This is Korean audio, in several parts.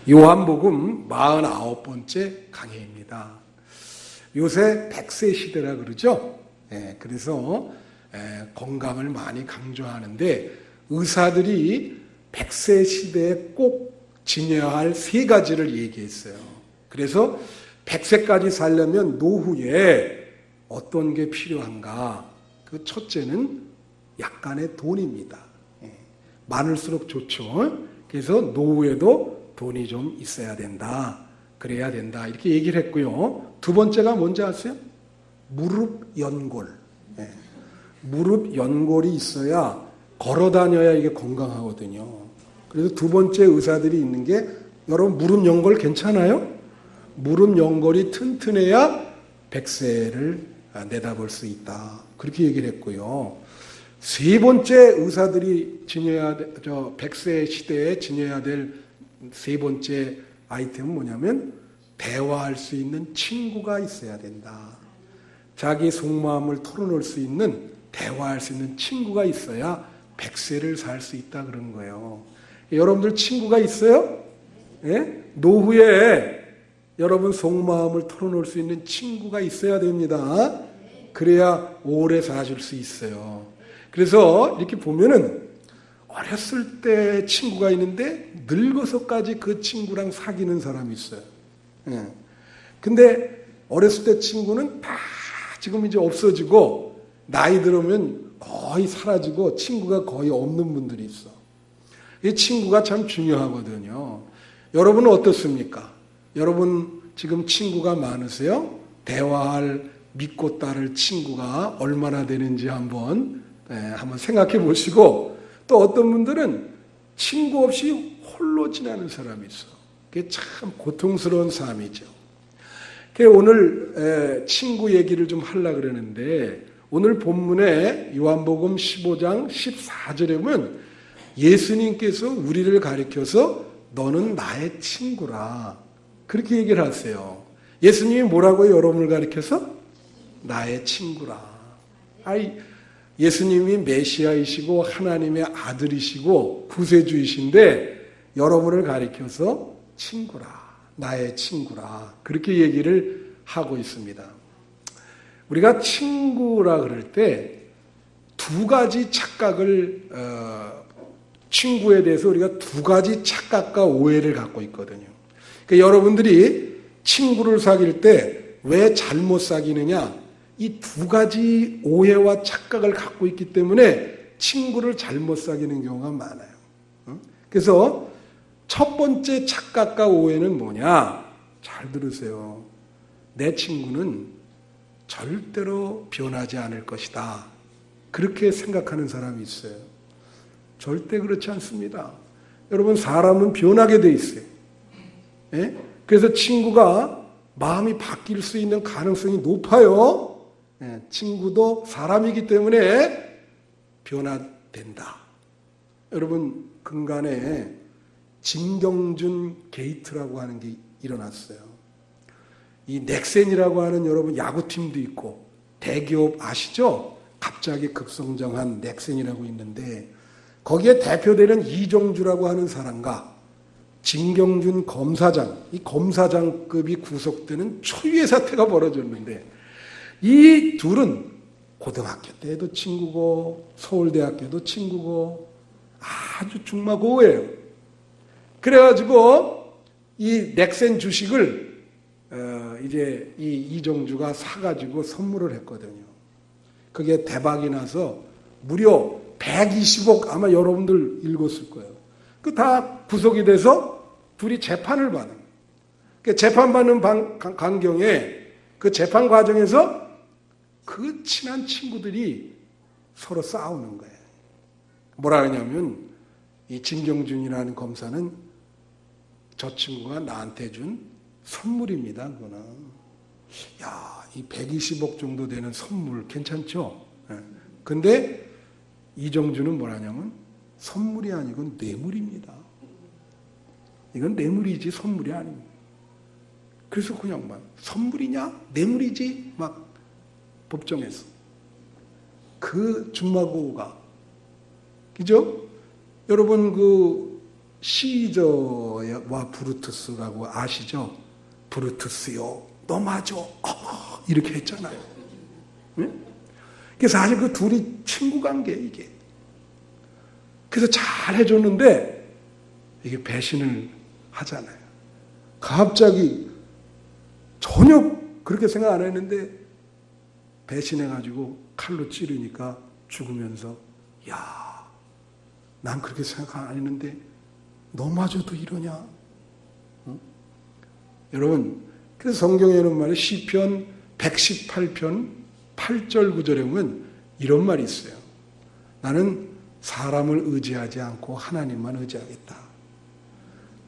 요한복음 49번째 강해입니다. 요새 100세 시대라 그러죠. 그래서 건강을 많이 강조하는데 의사들이 100세 시대에 꼭 지녀야 할 3가지를 얘기했어요. 그래서 100세까지 살려면 노후에 어떤 게 필요한가? 그 첫째는 약간의 돈입니다. 많을수록 좋죠. 그래서 노후에도 돈이 좀 있어야 된다. 그래야 된다. 이렇게 얘기를 했고요. 두 번째가 뭔지 아세요? 무릎 연골. 무릎 연골이 있어야 걸어 다녀야 이게 건강하거든요. 그래서 두 번째 의사들이 있는 게 여러분 무릎 연골 괜찮아요? 무릎 연골이 튼튼해야 100세를 내다볼 수 있다. 그렇게 얘기를 했고요. 세 번째 의사들이 지녀야 100세 시대에 지녀야 될 세 번째 아이템은 뭐냐면 대화할 수 있는 친구가 있어야 된다. 자기 속마음을 털어놓을 수 있는 대화할 수 있는 친구가 있어야 100세를 살 수 있다 그런 거예요. 여러분들 친구가 있어요? 예? 노후에 여러분 속마음을 털어놓을 수 있는 친구가 있어야 됩니다. 그래야 오래 사실 수 있어요. 그래서 이렇게 보면은 어렸을 때 친구가 있는데 늙어서까지 그 친구랑 사귀는 사람이 있어요. 근데 어렸을 때 친구는 다 지금 이제 없어지고 나이 들으면 거의 사라지고 친구가 거의 없는 분들이 있어. 이 친구가 참 중요하거든요. 여러분은 어떻습니까? 여러분 지금 친구가 많으세요? 대화할 믿고 따를 친구가 얼마나 되는지 한번 생각해 보시고 또 어떤 분들은 친구 없이 홀로 지내는 사람이 있어. 그게 참 고통스러운 삶이죠. 오늘 친구 얘기를 좀 하려고 그러는데 오늘 본문에 요한복음 15장 14절에 보면 예수님께서 우리를 가리켜서 너는 나의 친구라 그렇게 얘기를 하세요. 예수님이 뭐라고요? 여러분을 가리켜서? 나의 친구라. 예수님이 메시아이시고 하나님의 아들이시고 구세주이신데 여러분을 가리켜서 친구라. 나의 친구라. 그렇게 얘기를 하고 있습니다. 우리가 친구라 그럴 때 두 가지 착각을 친구에 대해서 우리가 두 가지 착각과 오해를 갖고 있거든요. 그러니까 여러분들이 친구를 사귈 때 왜 잘못 사귀느냐? 이 두 가지 오해와 착각을 갖고 있기 때문에 친구를 잘못 사귀는 경우가 많아요. 그래서 첫 번째 착각과 오해는 뭐냐? 잘 들으세요. 내 친구는 절대로 변하지 않을 것이다. 그렇게 생각하는 사람이 있어요. 절대 그렇지 않습니다. 여러분 사람은 변하게 돼 있어요. 그래서 친구가 마음이 바뀔 수 있는 가능성이 높아요. 친구도 사람이기 때문에 변화된다. 여러분 근간에 진경준 게이트라고 하는 게 일어났어요. 이 넥센이라고 하는 여러분 야구팀도 있고 대기업 아시죠? 갑자기 급성장한 넥센이라고 있는데 거기에 대표되는 이정주라고 하는 사람과 진경준 검사장, 이 검사장급이 구속되는 초유의 사태가 벌어졌는데 이 둘은 고등학교 때도 친구고 서울대학교도 친구고 아주 중마고우예요. 그래가지고 이 넥센 주식을 이제 이 이정주가 사가지고 선물을 했거든요. 그게 대박이 나서 무려 120억 아마 여러분들 읽었을 거예요. 그 다 구속이 돼서 둘이 재판을 받는. 그 재판받는 광경에 그 재판 과정에서 그 친한 친구들이 서로 싸우는 거예요. 뭐라 하냐면 이 진경준이라는 검사는 저 친구가 나한테 준 선물입니다. 그거는. 야, 이 120억 정도 되는 선물 괜찮죠? 근데 이정주는 뭐라냐면 선물이 아니고 뇌물입니다. 이건 뇌물이지 선물이 아닙니다. 그래서 그냥 막 선물이냐 뇌물이지 막 법정에서 그 중마고우가 그죠? 여러분 그 시저와 브루투스라고 아시죠? 브루투스요, 너 맞아. 이렇게 했잖아요. 응? 그래서 사실 그 둘이 친구 관계 이게. 그래서 잘 해줬는데 이게 배신을 하잖아요. 갑자기 전혀 그렇게 생각 안 했는데 배신해가지고 칼로 찌르니까 죽으면서 야, 난 그렇게 생각 안 했는데 너마저도 이러냐? 응? 여러분, 그래서 성경에는 말이에요. 시편 118편 8절 9절에 보면 이런 말이 있어요. 나는 사람을 의지하지 않고 하나님만 의지하겠다.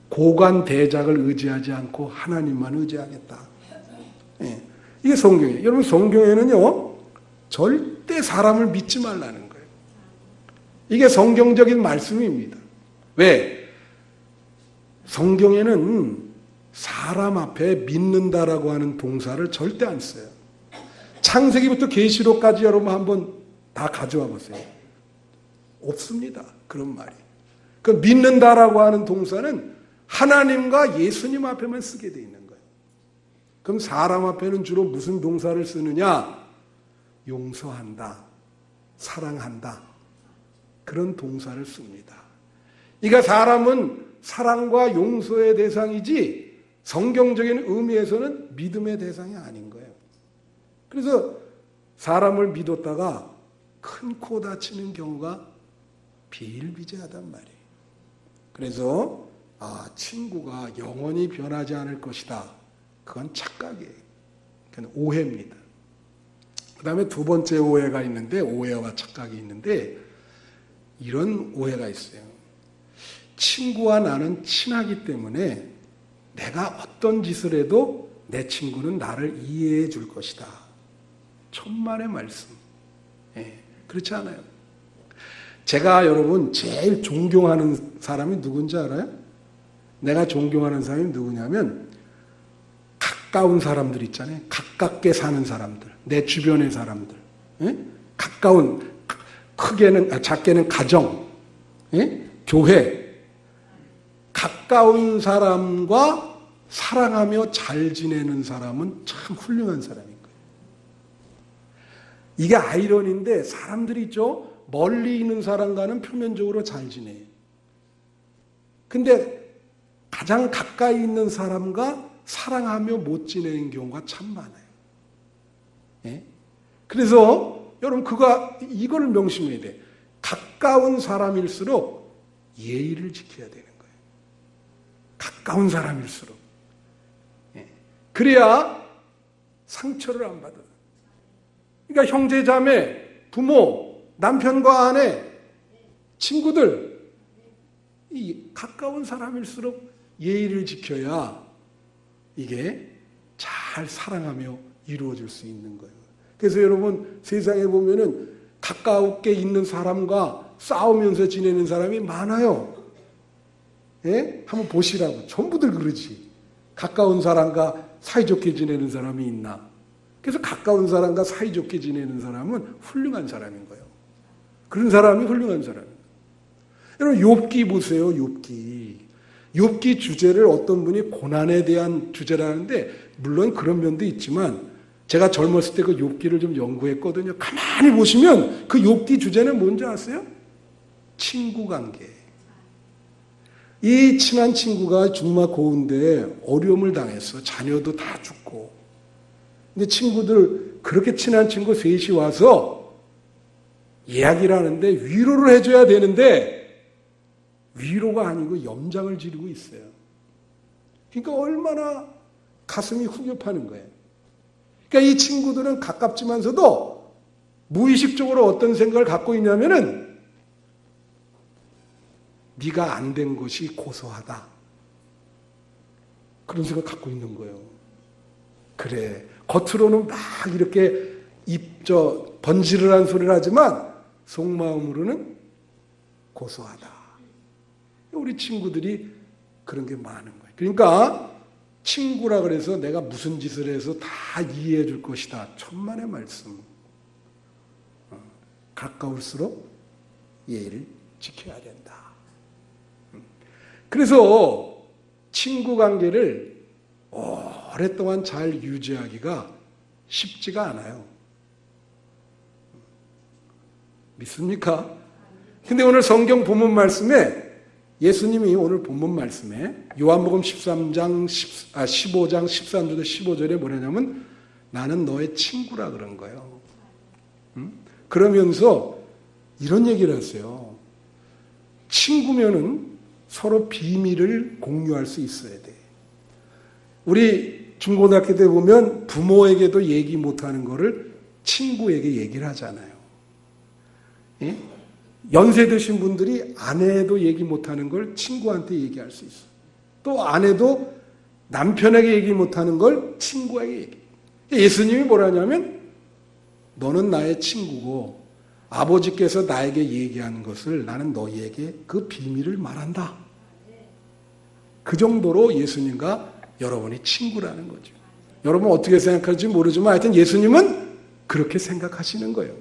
고관 대작을 의지하지 않고 하나님만 의지하겠다. 예, 이게 성경이에요. 여러분, 성경에는요 절대 사람을 믿지 말라는 거예요. 이게 성경적인 말씀입니다. 왜? 성경에는 사람 앞에 믿는다라고 하는 동사를 절대 안 써요. 창세기부터 계시록까지 여러분 한번 다 가져와 보세요. 없습니다. 그런 말이. 그 믿는다라고 하는 동사는 하나님과 예수님 앞에만 쓰게 돼 있는 거예요. 그럼 사람 앞에는 주로 무슨 동사를 쓰느냐? 용서한다, 사랑한다, 그런 동사를 씁니다. 그러니까 사람은 사랑과 용서의 대상이지 성경적인 의미에서는 믿음의 대상이 아닌 거예요. 그래서 사람을 믿었다가 큰 코 다치는 경우가 비일비재하단 말이에요. 그래서 친구가 영원히 변하지 않을 것이다. 그건 착각이에요. 그건 오해입니다. 그 다음에 두 번째 오해가 있는데, 오해와 착각이 있는데, 이런 오해가 있어요. 친구와 나는 친하기 때문에 내가 어떤 짓을 해도 내 친구는 나를 이해해 줄 것이다. 천만의 말씀. 예, 그렇지 않아요. 제가 여러분 제일 존경하는 사람이 누군지 알아요? 내가 존경하는 사람이 누구냐면 가까운 사람들 있잖아요. 가깝게 사는 사람들. 내 주변의 사람들. 예? 가까운, 작게는 가정, 예? 교회. 가까운 사람과 사랑하며 잘 지내는 사람은 참 훌륭한 사람인 거예요. 이게 아이러니인데 사람들이 있죠. 멀리 있는 사람과는 표면적으로 잘 지내요. 근데 가장 가까이 있는 사람과 사랑하며 못 지내는 경우가 참 많아요. 예? 그래서 여러분 이걸 명심해야 돼. 가까운 사람일수록 예의를 지켜야 되는 거예요. 가까운 사람일수록. 예. 그래야 상처를 안 받아요. 그러니까 형제, 자매, 부모, 남편과 아내, 친구들, 이 가까운 사람일수록 예의를 지켜야 이게 잘 사랑하며 이루어질 수 있는 거예요. 그래서 여러분 세상에 보면은 가깝게 있는 사람과 싸우면서 지내는 사람이 많아요. 예? 한번 보시라고. 전부들 그러지. 가까운 사람과 사이좋게 지내는 사람이 있나? 그래서 가까운 사람과 사이좋게 지내는 사람은 훌륭한 사람인 거예요. 그런 사람이 훌륭한 사람이에요. 여러분 욥기 보세요. 욥기 주제를 어떤 분이 고난에 대한 주제라는데 물론 그런 면도 있지만 제가 젊었을 때 그 욥기를 좀 연구했거든요. 가만히 보시면 그 욥기 주제는 뭔지 아세요? 친구 관계. 이 친한 친구가 정말 고운데 어려움을 당했어. 자녀도 다 죽고. 근데 친구들, 그렇게 친한 친구 셋이 와서 이야기를 하는데 위로를 해줘야 되는데 위로가 아니고 염장을 지르고 있어요. 그러니까 얼마나 가슴이 후련하는 거예요. 그러니까 이 친구들은 가깝지만서도 무의식적으로 어떤 생각을 갖고 있냐면은 네가 안 된 것이 고소하다. 그런 생각 갖고 있는 거예요. 그래. 겉으로는 막 이렇게 번지르르한 소리를 하지만 속마음으로는 고소하다. 우리 친구들이 그런 게 많은 거예요. 그러니까 친구라 그래서 내가 무슨 짓을 해서 다 이해해 줄 것이다. 천만의 말씀. 가까울수록 예의를 지켜야 된다. 그래서 친구 관계를 오랫동안 잘 유지하기가 쉽지가 않아요. 믿습니까? 근데 오늘 성경 본문 말씀에 예수님이 오늘 본문 말씀에 요한복음 15장 13절에 15절에 뭐냐면 나는 너의 친구라 그런 거예요. 그러면서 이런 얘기를 하세요. 친구면은 서로 비밀을 공유할 수 있어야 돼. 우리 중고등학교 때 보면 부모에게도 얘기 못하는 거를 친구에게 얘기를 하잖아요. 예? 연세 드신 분들이 아내도 얘기 못하는 걸 친구한테 얘기할 수 있어요. 또 아내도 남편에게 얘기 못하는 걸 친구에게 얘기해요. 예수님이 뭐라냐면 너는 나의 친구고 아버지께서 나에게 얘기하는 것을 나는 너희에게 그 비밀을 말한다. 그 정도로 예수님과 여러분이 친구라는 거죠. 여러분 어떻게 생각할지 모르지만 하여튼 예수님은 그렇게 생각하시는 거예요.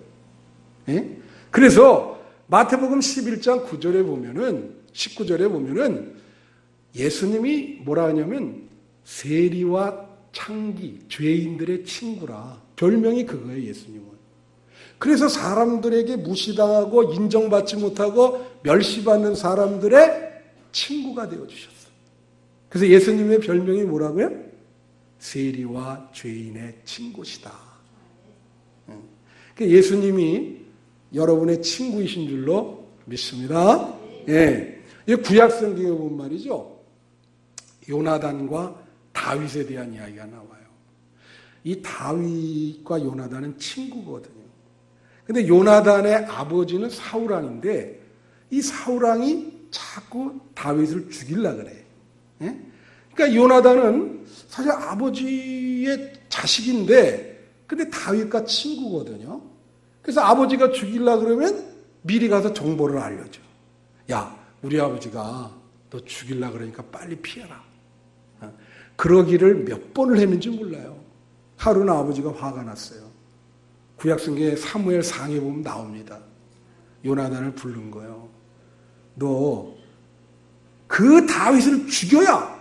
예? 그래서 마태복음 11장 9절에 보면은 19절에 보면은 예수님이 뭐라 하냐면 세리와 창기, 죄인들의 친구라. 별명이 그거예요, 예수님은. 그래서 사람들에게 무시당하고 인정받지 못하고 멸시받는 사람들의 친구가 되어주셨어요. 그래서 예수님의 별명이 뭐라고요? 세리와 죄인의 친구시다. 예수님이 여러분의 친구이신 줄로 믿습니다. 예. 구약 성경에 보면 말이죠. 요나단과 다윗에 대한 이야기가 나와요. 이 다윗과 요나단은 친구거든요. 근데 요나단의 아버지는 사울왕인데 이 사울왕이 자꾸 다윗을 죽이려고 그래. 예? 그러니까 요나단은 사실 아버지의 자식인데 근데 다윗과 친구거든요. 그래서 아버지가 죽이려고 그러면 미리 가서 정보를 알려줘. 야, 우리 아버지가 너 죽이려고 그러니까 빨리 피해라. 그러기를 몇 번을 했는지 몰라요. 하루는 아버지가 화가 났어요. 구약성경에 사무엘 상에 보면 나옵니다. 요나단을 부른 거예요. 너 그 다윗을 죽여야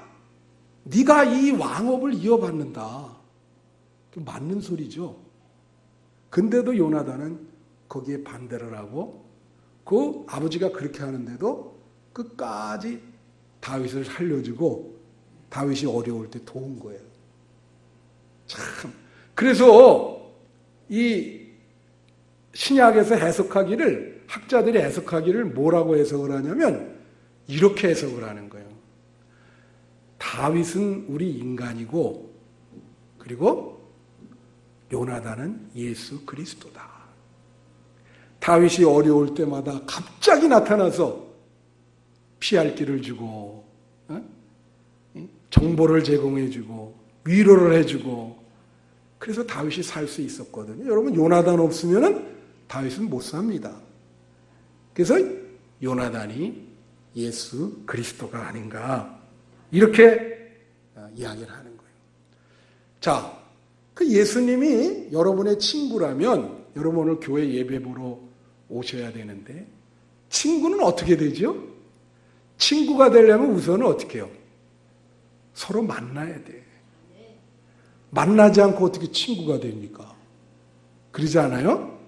네가 이 왕업을 이어받는다. 맞는 소리죠. 근데도 요나단은 거기에 반대를 하고 그 아버지가 그렇게 하는데도 끝까지 다윗을 살려주고 다윗이 어려울 때 도운 거예요. 참. 그래서 이 신약에서 해석하기를 학자들이 해석하기를 뭐라고 해석을 하냐면 이렇게 해석을 하는 거예요. 다윗은 우리 인간이고 그리고 요나단은 예수 그리스도다. 다윗이 어려울 때마다 갑자기 나타나서 피할 길을 주고 정보를 제공해주고 위로를 해주고 그래서 다윗이 살 수 있었거든요. 여러분 요나단 없으면 다윗은 못 삽니다. 그래서 요나단이 예수 그리스도가 아닌가 이렇게 이야기를 하는 거예요. 자, 그 예수님이 여러분의 친구라면 여러분 오늘 교회 예배 보러 오셔야 되는데 친구는 어떻게 되죠? 친구가 되려면 우선은 어떻게 해요? 서로 만나야 돼. 만나지 않고 어떻게 친구가 됩니까? 그러지 않아요?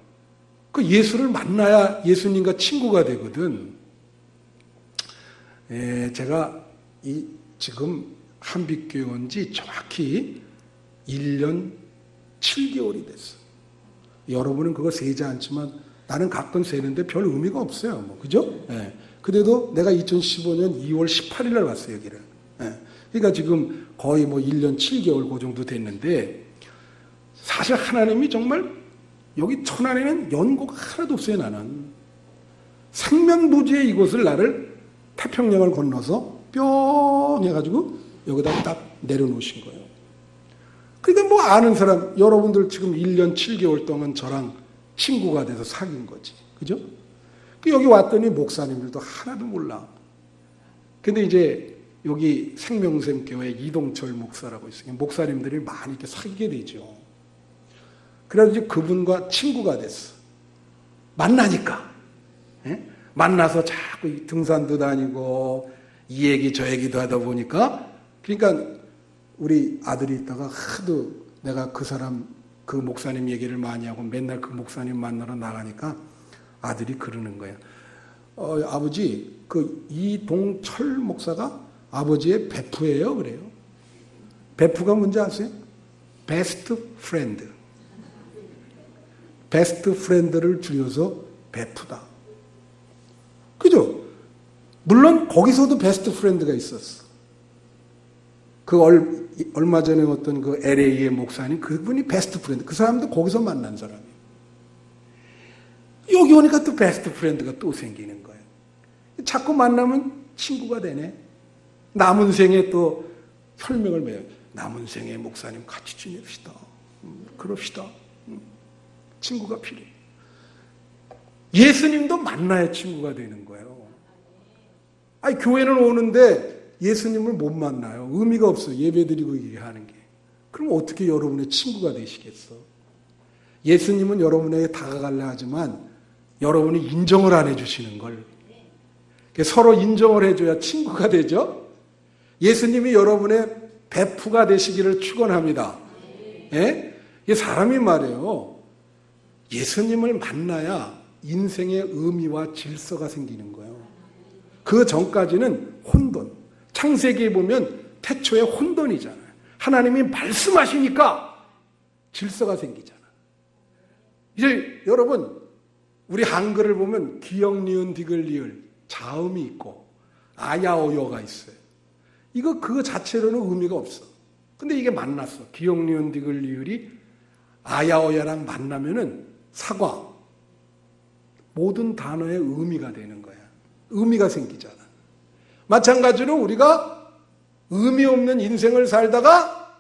그 예수를 만나야 예수님과 친구가 되거든. 제가 지금 한빛교회 온 지 정확히 1년 7개월이 됐어요. 여러분은 그거 세지 않지만 나는 가끔 세는데 별 의미가 없어요. 뭐, 그죠? 예. 그래도 내가 2015년 2월 18일 날 왔어요, 여기를. 예. 그러니까 지금 거의 뭐 1년 7개월 그 정도 됐는데 사실 하나님이 정말 여기 천안에는 연고가 하나도 없어요, 나는. 생명부지의 이곳을 나를 태평양을 건너서 뿅 해가지고 여기다 딱 내려놓으신 거예요. 그러니까 뭐 아는 사람, 여러분들 지금 1년 7개월 동안 저랑 친구가 돼서 사귄 거지. 그죠? 여기 왔더니 목사님들도 하나도 몰라. 근데 이제 여기 생명샘교회 이동철 목사라고 있어요. 목사님들이 많이 이렇게 사귀게 되죠. 그래서 이제 그분과 친구가 됐어. 만나니까. 예? 만나서 자꾸 등산도 다니고 이 얘기 저 얘기도 하다 보니까 그러니까 우리 아들이 있다가 하도 내가 그 목사님 얘기를 많이 하고 맨날 그 목사님 만나러 나가니까 아들이 그러는 거예요. 아버지, 그 이동철 목사가 아버지의 베프예요, 그래요. 베프가 뭔지 아세요? 베스트 프렌드. 베스트 프렌드를 줄여서 베프다. 그죠? 물론 거기서도 베스트 프렌드가 있었어. 얼마 전에 어떤 그 LA의 목사님, 그분이 베스트 프렌드. 그 사람도 거기서 만난 사람이에요. 여기 오니까 또 베스트 프렌드가 또 생기는 거예요. 자꾸 만나면 친구가 되네. 남은 생에 또 혈맹을 맺어요. 남은 생에 목사님 같이 지냅시다. 그럽시다. 친구가 필요해요. 예수님도 만나야 친구가 되는 거예요. 아니, 교회는 오는데 예수님을 못 만나요. 의미가 없어요. 예배드리고 얘기하는 게. 그럼 어떻게 여러분의 친구가 되시겠어? 예수님은 여러분에게 다가가려 하지만 여러분이 인정을 안 해주시는 걸. 서로 인정을 해줘야 친구가 되죠? 예수님이 여러분의 베프가 되시기를 축원합니다. 예? 이게 사람이 말이에요. 예수님을 만나야 인생의 의미와 질서가 생기는 거예요. 그 전까지는 혼돈. 창세기에 보면 태초에 혼돈이잖아요. 하나님이 말씀하시니까 질서가 생기잖아. 이제 여러분, 우리 한글을 보면 기역, 니은, 디귿, 리을 자음이 있고 아야어여가 있어요. 그거 자체로는 의미가 없어. 근데 이게 만났어. 기역, 니은, 디귿, 리을이 아야어야랑 만나면은 사과. 모든 단어의 의미가 되는 거야. 의미가 생기잖아. 마찬가지로 우리가 의미 없는 인생을 살다가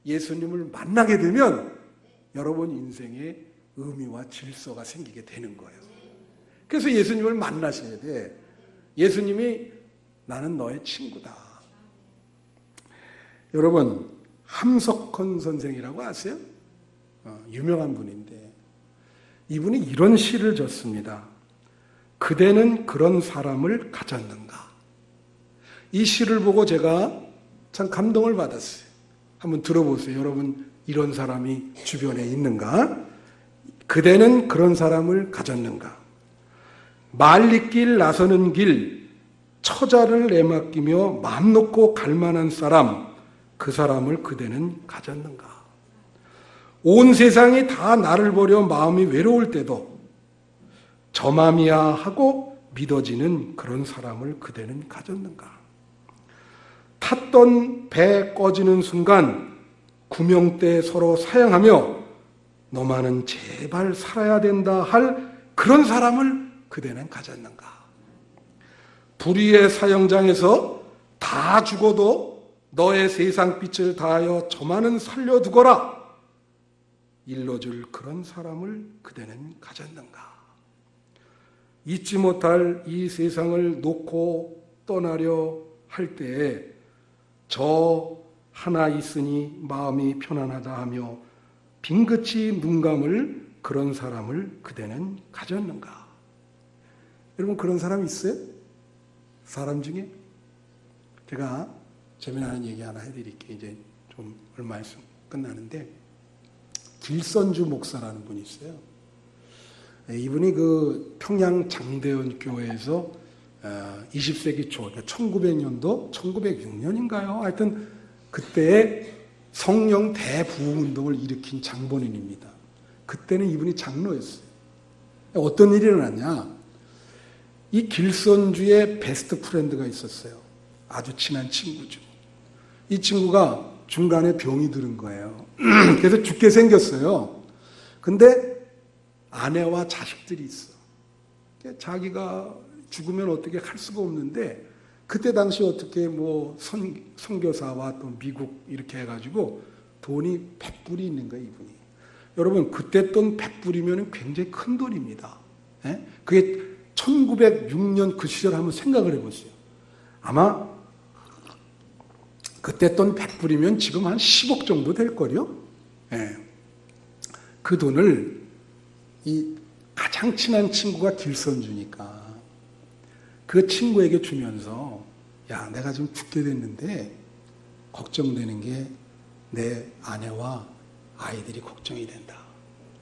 예수님을 만나게 되면 여러분 인생에 의미와 질서가 생기게 되는 거예요. 그래서 예수님을 만나셔야 돼. 예수님이 나는 너의 친구다. 여러분, 함석헌 선생이라고 아세요? 유명한 분인데 이분이 이런 시를 졌습니다. 그대는 그런 사람을 가졌는가? 이 시를 보고 제가 참 감동을 받았어요. 한번 들어보세요. 여러분, 이런 사람이 주변에 있는가? 그대는 그런 사람을 가졌는가? 말리길 나서는 길, 처자를 내맡기며 마음 놓고 갈 만한 사람, 그 사람을 그대는 가졌는가? 온 세상이 다 나를 보려 마음이 외로울 때도 저 맘이야 하고 믿어지는 그런 사람을 그대는 가졌는가? 탔던 배 꺼지는 순간 구명대 서로 사양하며 너만은 제발 살아야 된다 할 그런 사람을 그대는 가졌는가? 불의의 사형장에서 다 죽어도 너의 세상 빛을 다하여 저만은 살려두거라 일러줄 그런 사람을 그대는 가졌는가? 잊지 못할 이 세상을 놓고 떠나려 할 때에 저 하나 있으니 마음이 편안하다 하며 빙긋이 눈 감을 그런 사람을 그대는 가졌는가? 여러분, 그런 사람 있어요? 사람 중에? 제가 재미나는 얘기 하나 해드릴게요. 이제 좀 얼마 있으면 끝나는데 길선주 목사라는 분이 있어요. 이분이 그 평양 장대현 교회에서 20세기 초, 1900년도, 1906년인가요? 하여튼 그때에 성령 대부흥운동을 일으킨 장본인입니다. 그때는 이분이 장로였어요. 어떤 일이 일어났냐? 이 길선주의 베스트 프렌드가 있었어요. 아주 친한 친구죠. 이 친구가 중간에 병이 들은 거예요. 그래서 죽게 생겼어요. 근데 아내와 자식들이 있어. 자기가 죽으면 어떻게 할 수가 없는데 그때 당시 어떻게 뭐 선교사와 또 미국 이렇게 해가지고 돈이 100불이 있는 거예요, 이분이. 여러분, 그때 돈 100불이면 굉장히 큰 돈입니다. 예? 그게 1906년 그 시절 한번 생각을 해보세요. 아마 그때 돈 100불이면 지금 한 10억 정도 될걸요? 예. 그 돈을 이 가장 친한 친구가 길선주니까 그 친구에게 주면서 야, 내가 지금 죽게 됐는데 걱정되는 게 내 아내와 아이들이 걱정이 된다.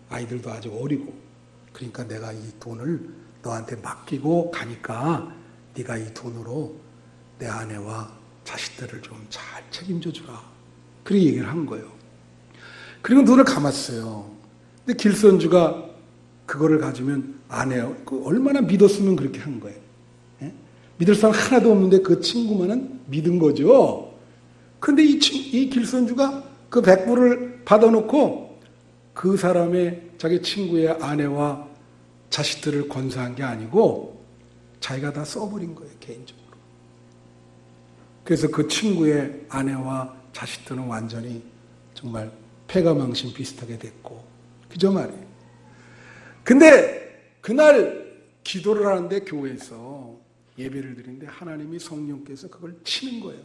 아이들도 아직 어리고. 그러니까 내가 이 돈을 너한테 맡기고 가니까 네가 이 돈으로 내 아내와 자식들을 좀 잘 책임져 주라. 그렇게 얘기를 한 거예요. 그리고 돈을 감았어요. 근데 길선주가 그거를 가지면 얼마나 믿었으면 그렇게 한 거예요. 예? 믿을 사람 하나도 없는데 그 친구만은 믿은 거죠. 근데 이 길선주가 그 100불을 받아놓고 그 사람의 자기 친구의 아내와 자식들을 건사한 게 아니고 자기가 다 써버린 거예요, 개인적으로. 그래서 그 친구의 아내와 자식들은 완전히 정말 폐가망신 비슷하게 됐고, 그저 말이에요. 근데 그날 기도를 하는데 교회에서 예배를 드리는데 하나님이 성령께서 그걸 치는 거예요.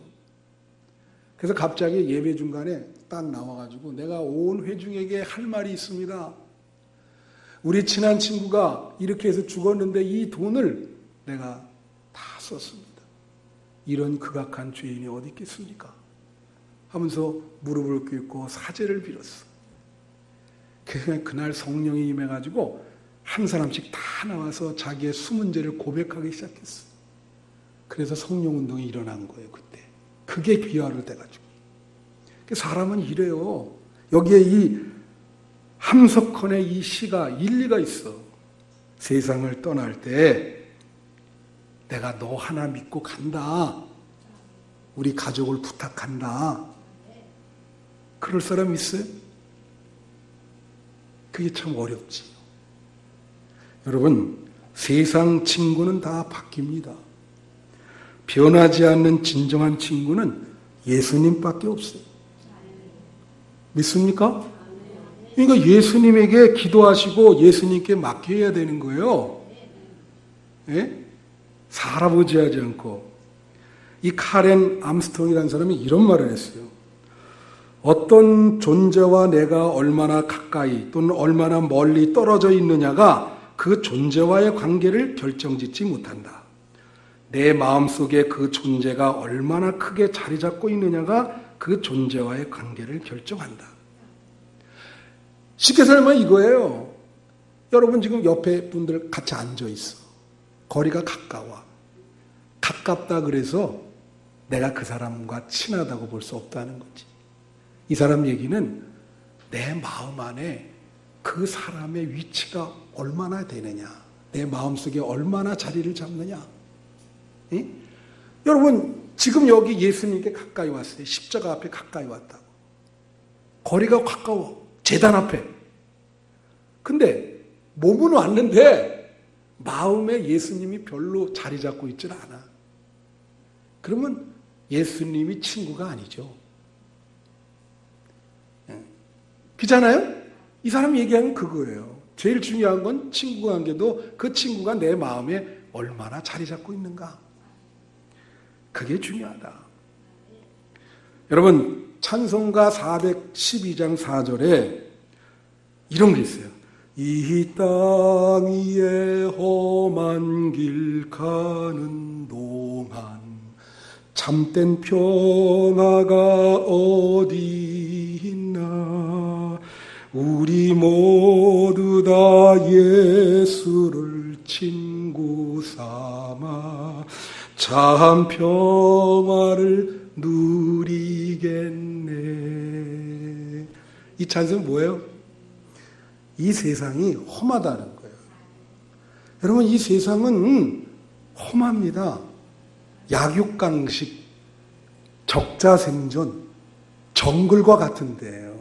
그래서 갑자기 예배 중간에 딱 나와가지고 내가 온 회중에게 할 말이 있습니다. 우리 친한 친구가 이렇게 해서 죽었는데 이 돈을 내가 다 썼습니다. 이런 극악한 죄인이 어디 있겠습니까? 하면서 무릎을 꿇고 사죄를 빌었어. 그래서 그날 성령이 임해가지고 한 사람씩 다 나와서 자기의 숨은 죄를 고백하기 시작했어. 그래서 성령운동이 일어난 거예요, 그때. 그게 귀화를 돼가지고. 사람은 이래요. 여기에 이 함석헌의 이 시가 일리가 있어. 세상을 떠날 때 내가 너 하나 믿고 간다. 우리 가족을 부탁한다. 그럴 사람 있어요? 그게 참 어렵지. 여러분, 세상 친구는 다 바뀝니다. 변하지 않는 진정한 친구는 예수님밖에 없어요. 믿습니까? 그러니까 예수님에게 기도하시고 예수님께 맡겨야 되는 거예요. 예? 사람 의지하지 않고. 이 카렌 암스트롱이라는 사람이 이런 말을 했어요. 어떤 존재와 내가 얼마나 가까이 또는 얼마나 멀리 떨어져 있느냐가 그 존재와의 관계를 결정짓지 못한다. 내 마음속에 그 존재가 얼마나 크게 자리 잡고 있느냐가 그 존재와의 관계를 결정한다. 쉽게 설명하면 이거예요. 여러분 지금 옆에 분들 같이 앉아 있어. 거리가 가까워. 가깝다 그래서 내가 그 사람과 친하다고 볼 수 없다는 거지. 이 사람 얘기는 내 마음 안에 그 사람의 위치가 얼마나 되느냐, 내 마음속에 얼마나 자리를 잡느냐. 예? 여러분 지금 여기 예수님께 가까이 왔어요. 십자가 앞에 가까이 왔다고. 거리가 가까워. 제단 앞에. 근데 몸은 왔는데 마음에 예수님이 별로 자리 잡고 있질 않아. 그러면 예수님이 친구가 아니죠. 그렇잖아요? 이 사람 얘기하는 그거예요. 제일 중요한 건 친구 관계도 그 친구가 내 마음에 얼마나 자리 잡고 있는가. 그게 중요하다. 여러분 찬송가 412장 4절에 이런 게 있어요. 이 땅 위에 험한 길 가는 동안 참된 평화가 어디 있나. 우리 모두 다 예수를 친구 삼아 참 평화를 누리겠네. 이 찬송은 뭐예요? 이 세상이 험하다는 거예요. 여러분 이 세상은 험합니다. 약육강식, 적자생존, 정글과 같은 데예요.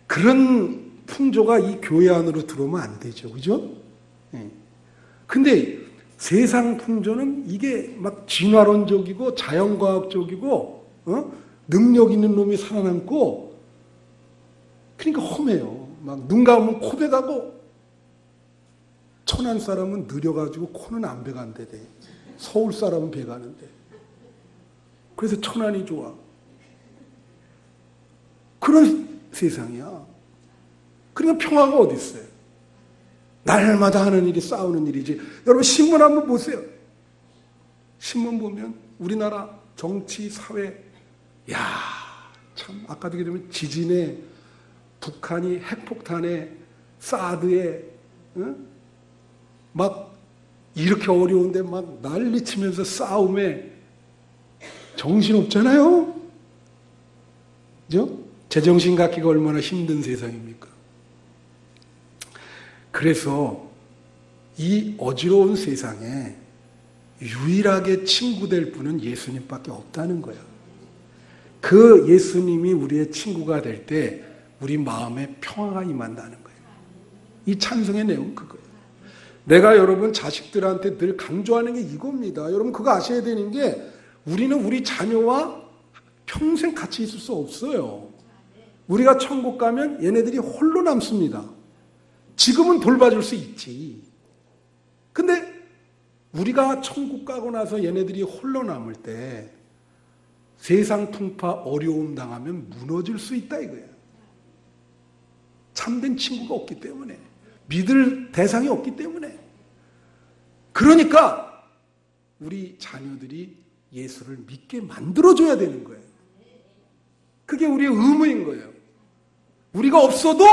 그런 풍조가 이 교회 안으로 들어오면 안 되죠. 그죠? 네. 근데 세상 풍조는 이게 막 진화론적이고 자연과학적이고 능력 있는 놈이 살아남고 그러니까 험해요. 막 눈 감으면 코배 가고 천안 사람은 느려가지고 코는 안 배 간대. 서울 사람은 배 가는데. 그래서 천안이 좋아. 그런 세상이야. 그러니까 평화가 어디 있어요? 날마다 하는 일이 싸우는 일이지. 여러분 신문 한번 보세요. 신문 보면 우리나라 정치, 사회, 야, 참 아까도 얘기했지만 지진에, 북한이 핵폭탄에, 사드에, 응? 막 이렇게 어려운데 막 난리치면서 싸움에 정신없잖아요. 그죠? 제정신 갖기가 얼마나 힘든 세상입니까? 그래서 이 어지러운 세상에 유일하게 친구 될 분은 예수님밖에 없다는 거예요. 그 예수님이 우리의 친구가 될 때 우리 마음에 평화가 임한다는 거예요. 이 찬송의 내용은 그거예요. 내가 여러분 자식들한테 늘 강조하는 게 이겁니다. 여러분 그거 아셔야 되는 게 우리는 우리 자녀와 평생 같이 있을 수 없어요. 우리가 천국 가면 얘네들이 홀로 남습니다. 지금은 돌봐줄 수 있지. 근데 우리가 천국 가고 나서 얘네들이 홀로 남을 때 세상 풍파 어려움 당하면 무너질 수 있다 이거야. 참된 친구가 없기 때문에, 믿을 대상이 없기 때문에. 그러니까 우리 자녀들이 예수를 믿게 만들어줘야 되는 거예요. 그게 우리의 의무인 거예요. 우리가 없어도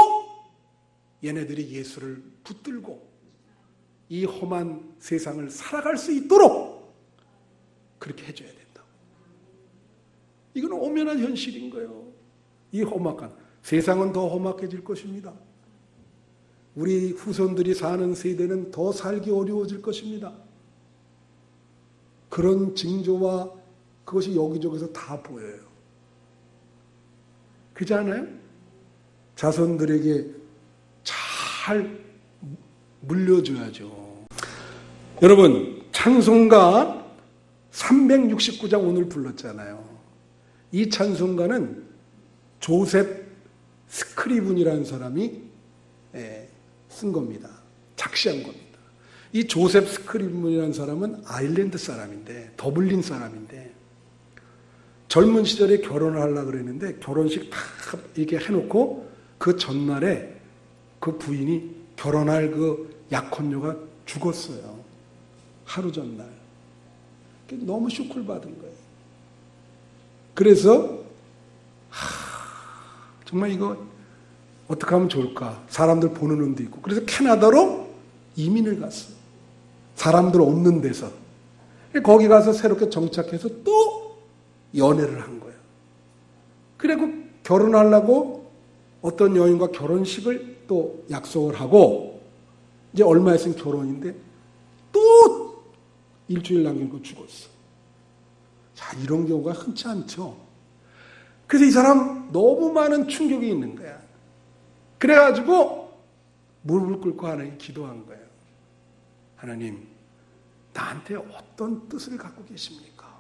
얘네들이 예수를 붙들고 이 험한 세상을 살아갈 수 있도록 그렇게 해줘야 된다고. 이건 엄연한 현실인 거예요. 이 험악한 세상은 더 험악해질 것입니다. 우리 후손들이 사는 세대는 더 살기 어려워질 것입니다. 그런 징조와 그것이 여기저기서 다 보여요. 그렇지 않아요? 자손들에게 잘 물려줘야죠. 여러분, 찬송가 369장 오늘 불렀잖아요. 이 찬송가는 조셉 스크리븐이라는 사람이 쓴 겁니다. 작시한 겁니다. 이 조셉 스크리븐이라는 사람은 아일랜드 사람인데, 더블린 사람인데, 젊은 시절에 결혼을 하려고 그랬는데 결혼식 다 이렇게 해놓고 그 전날에 그 부인이 결혼할 그 약혼녀가 죽었어요. 하루 전날. 너무 쇼크를 받은 거예요. 그래서 정말 이거 어떻게 하면 좋을까? 사람들 보는 눈도 있고. 그래서 캐나다로 이민을 갔어요. 사람들 없는 데서. 거기 가서 새롭게 정착해서 또 연애를 한 거예요. 그리고 결혼하려고 어떤 여인과 결혼식을 또 약속을 하고 이제 얼마 있으면 결혼인데 또 일주일 남기고 죽었어. 자, 이런 경우가 흔치 않죠. 그래서 이 사람 너무 많은 충격이 있는 거야. 그래가지고 무릎을 꿇고 하나님 기도한 거예요. 하나님, 나한테 어떤 뜻을 갖고 계십니까?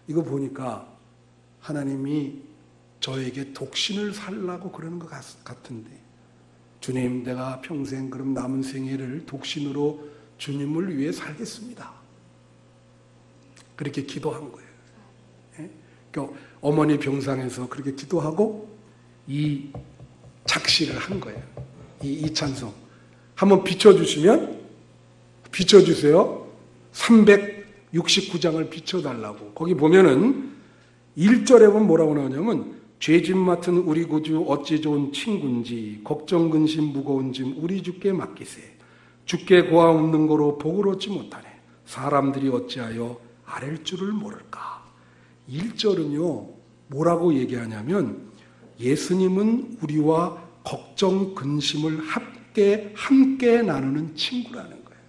이거 보니까 하나님이 저에게 독신을 살라고 그러는 것 같은데, 주님, 내가 평생 그럼 남은 생애를 독신으로 주님을 위해 살겠습니다. 그렇게 기도한 거예요. 예? 그러니까 어머니 병상에서 그렇게 기도하고 이 작시를 한 거예요. 이 찬송. 한번 비춰주시면, 비춰주세요. 369장을 비춰달라고. 거기 보면은 1절에 보면 뭐라고 나오냐면, 죄짐 맡은 우리 구주 어찌 좋은 친구인지 걱정 근심 무거운 짐 우리 주께 맡기세. 주께 고함 없는 거로 복을 얻지 못하네. 사람들이 어찌하여 아랠 줄을 모를까. 1절은요 뭐라고 얘기하냐면, 예수님은 우리와 걱정 근심을 함께 나누는 친구라는 거예요.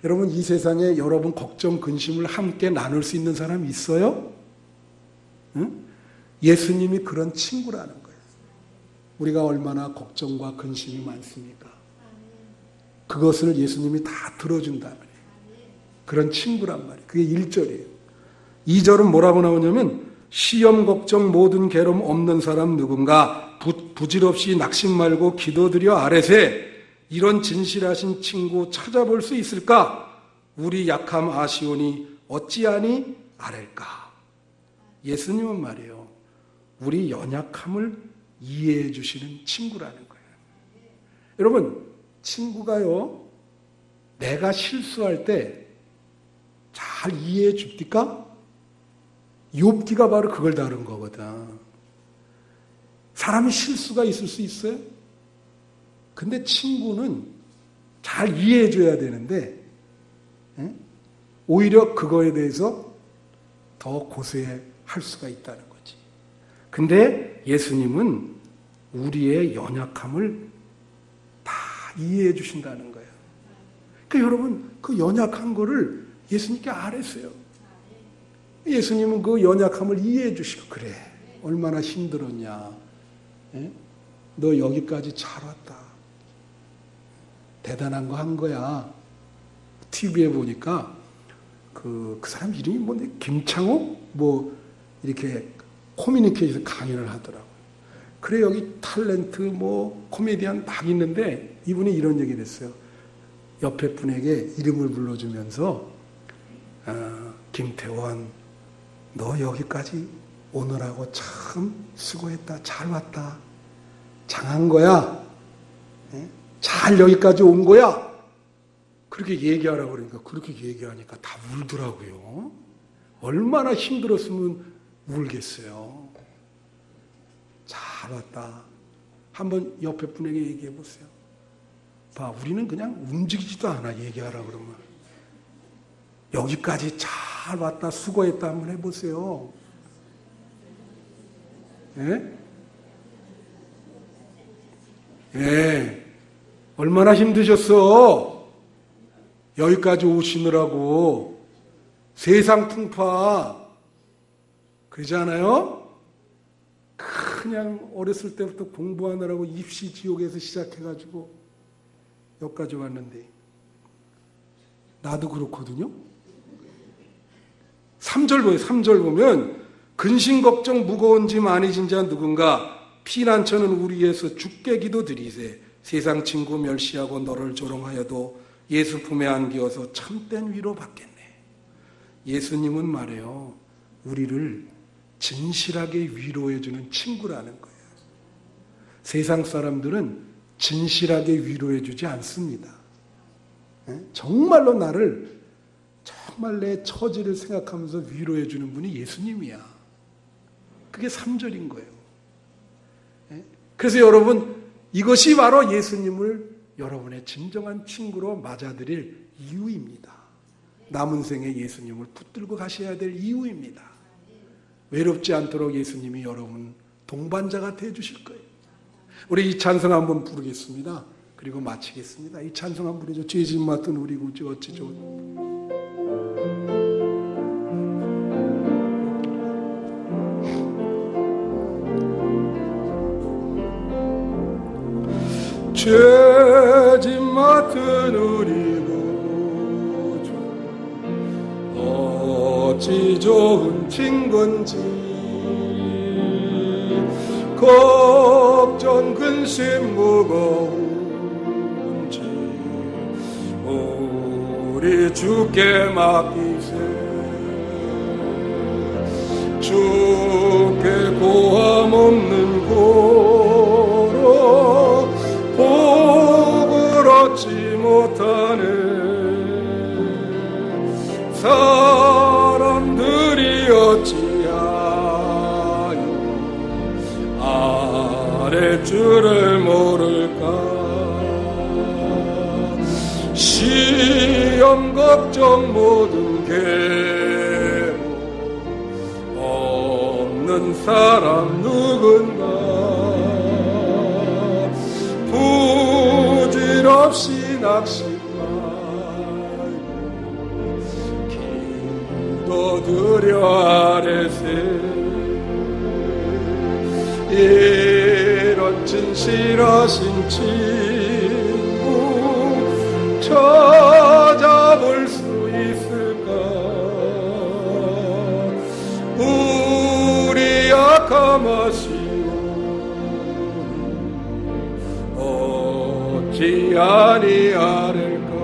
여러분, 이 세상에 여러분 걱정 근심을 함께 나눌 수 있는 사람이 있어요? 응? 예수님이 그런 친구라는 거예요. 우리가 얼마나 걱정과 근심이 많습니까? 그것을 예수님이 다 들어준단 말이에요. 그런 친구란 말이에요. 그게 1절이에요. 2절은 뭐라고 나오냐면, 시험 걱정 모든 괴로움 없는 사람 누군가 부질없이 낙심 말고 기도드려 아뢰세. 이런 진실하신 친구 찾아볼 수 있을까? 우리 약함 아시오니 어찌하니 아랠까? 예수님은 말이에요, 우리 연약함을 이해해 주시는 친구라는 거예요. 여러분, 친구가요, 내가 실수할 때 잘 잘 이해해 줍니까? 욥기가 바로 그걸 다룬 거거든. 사람이 실수가 있을 수 있어요. 근데 친구는 잘 이해해 줘야 되는데 오히려 그거에 대해서 더 고소할 수가 있다는 거지. 근데 예수님은 우리의 연약함을 다 이해해 주신다는 거예요. 그러니까 여러분 그 연약한 거를 예수님께 아뢰세요. 예수님은 그 연약함을 이해해 주시고 그래 얼마나 힘들었냐. 너 여기까지 잘 왔다. 대단한 거 한 거야. TV에 보니까 그 사람 이름이 뭔데 김창호 뭐 이렇게 커뮤니케이션 강연을 하더라고요. 그래 여기 탤런트 뭐 코미디언 막 있는데 이분이 이런 얘기를 했어요. 옆에 분에게 이름을 불러주면서 김태원 너 여기까지 오느라고 참 수고했다. 잘 왔다. 장한 거야. 잘 여기까지 온 거야. 그렇게 얘기하라고 그러니까 그렇게 얘기하니까 다 울더라고요. 얼마나 힘들었으면 울겠어요. 잘 왔다. 한번 옆에 분에게 얘기해 보세요. 봐, 우리는 그냥 움직이지도 않아 얘기하라고 그러면. 여기까지 잘 왔다 수고했다 한번 해보세요. 예? 예. 얼마나 힘드셨어? 여기까지 오시느라고. 세상 풍파. 그러지 않아요? 그냥 어렸을 때부터 공부하느라고 입시 지옥에서 시작해가지고 여기까지 왔는데. 나도 그렇거든요. 3절 보여요. 3절 보면 근심 걱정 무거운 짐 많이 진 자 누군가 피난처는 우리에서 주께 기도드리세. 세상 친구 멸시하고 너를 조롱하여도 예수 품에 안기어서 참된 위로 받겠네. 예수님은 말해요. 우리를 진실하게 위로해주는 친구라는 거예요. 세상 사람들은 진실하게 위로해주지 않습니다. 정말로 나를 정말 내 처지를 생각하면서 위로해주는 분이 예수님이야. 그게 3절인 거예요. 그래서 여러분 이것이 바로 예수님을 여러분의 진정한 친구로 맞아들일 이유입니다. 남은 생에 예수님을 붙들고 가셔야 될 이유입니다. 외롭지 않도록 예수님이 여러분 동반자가 되어주실 거예요. 우리 이 찬송 한번 부르겠습니다. 그리고 마치겠습니다. 이 찬송 한번 부르죠. 죄짐 맡은 우리 구주 어찌 좋은 죄짐 맡은 우리 구주 어찌 좋은 친구인지 걱정 근심 무거운지 우리 주께 맡기세. 주께 고함 없는 고로 복을 얻지 못하는 사람들이 어찌하여 아랫줄을 모를까. 시험 걱정 모든 괴로움 없는 사람 누군가. 부질없이 낙심 말고 기도드려 아뢰세. 이런 진실하신 친구 찾아볼 수 있을까. 우리 약함하시오 어찌 아니하릴까.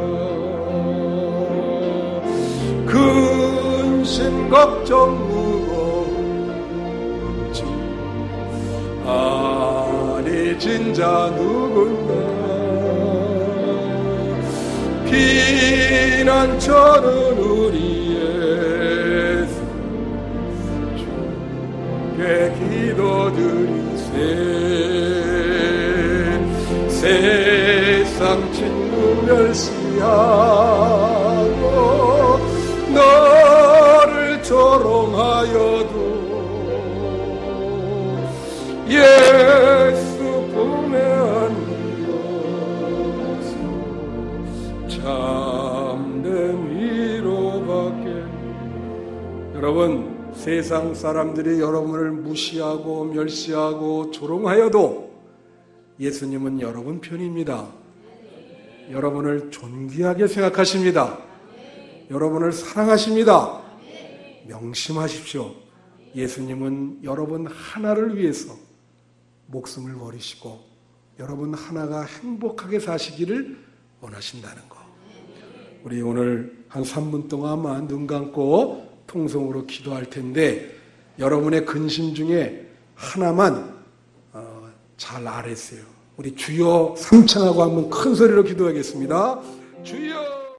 근심 걱정 무거운지 아니 진자 누군가. 피난처는 우리의 주께 기도드리세. 세상 친구 멸시하고 너를 조롱하여도 예수 품에 안겨서 참된 위로받게. 여러분, 세상 사람들이 여러분을 무시하고 멸시하고 조롱하여도 예수님은 여러분 편입니다. 여러분을 존귀하게 생각하십니다. 여러분을 사랑하십니다. 명심하십시오. 예수님은 여러분 하나를 위해서 목숨을 버리시고 여러분 하나가 행복하게 사시기를 원하신다는 거. 우리 오늘 한 3분 동안만 눈 감고 통성으로 기도할 텐데 여러분의 근심 중에 하나만 잘 알았어요. 우리 주여 삼창하고 한번 큰 소리로 기도하겠습니다.